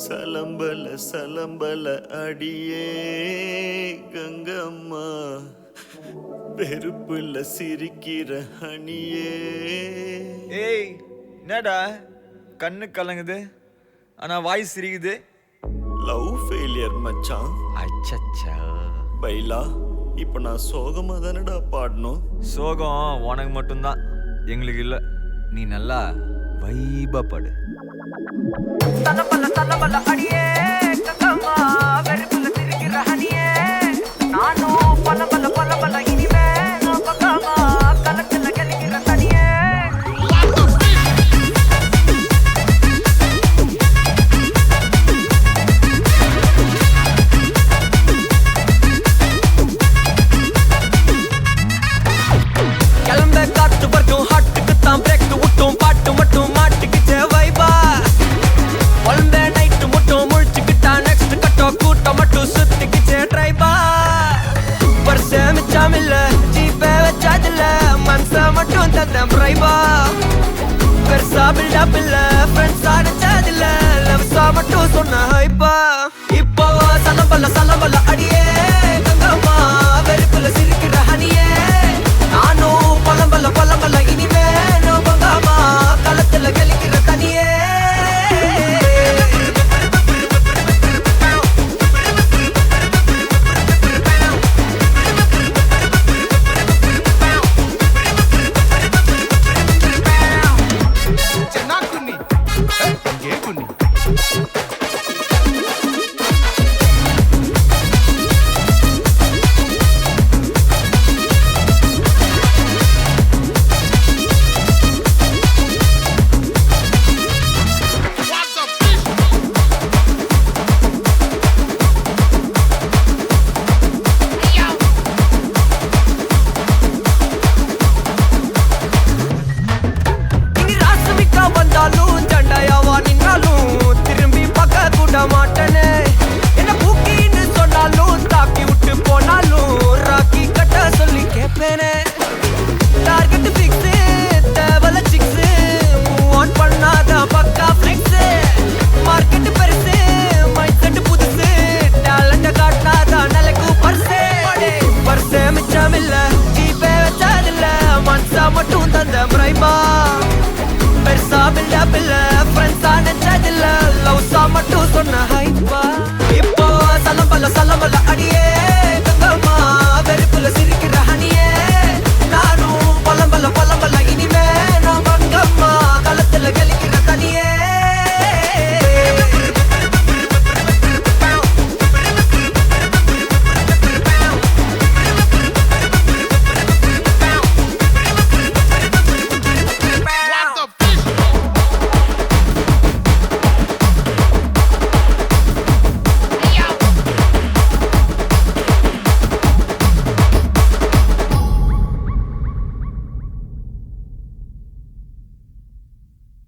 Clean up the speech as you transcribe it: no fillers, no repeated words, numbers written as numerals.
சலம்பல சலம்பல அடியே கங்கம்மா, வெறுப்புல சிரிக்கிற ஹனியே. ஏய் என்னடா கண்ணு கலங்குது ஆனா வாய் சிரிக்குது? லவ் ஃபெயிலியர் மச்சான். அச்சச்சா பைலா, இப்ப நான் சோகமா தானடா பாடணும். சோகம் உனக்கு மட்டும்தான், எங்களுக்கு இல்லை. நீ நல்லா வைபா படு. தலபல அடியே கங்கம்மா, வெறுப்புல சிரிக்கிற ஹனியே. நானும் பல இனிமே நான் பக்காமா, கலத்துல கலிக்கிற தனியே. கிளம்ப காத்து வரைக்கும் ஹாட்டுக்கு தான் பிரேக் விட்டும், பாட்டு மட்டும் மாட்டுக்குச்சே வைபா. ஒன்பே நைட்டு மட்டும் முழிச்சுக்கிட்டா நெக்ஸ்ட் கட்டோ கூட்டம் மட்டும் சுத்திக்கிச்சே ட்ரைபா. வருஷ மிச்சாமில்ல ஜீப்பே வச்சாதில்ல, மனச மட்டும் தந்தேன் பிரைபா. பெருசா பில்டப் இல்ல ஃப்ரெண்ட்ஸா நச்சாதில்ல, லவ்ஸா மட்டும் சொன்ன ஹைப்பா. இப்போ சலம்பல அடியே கங்கம்மா, வெறுப்புல சிரிக்கிற ஹனியே. நானும் பலம்பல இனிமே நோ பங்காமா, களத்துல கலிக்கிற தனியே. Chenakuni, hey, ye kuni.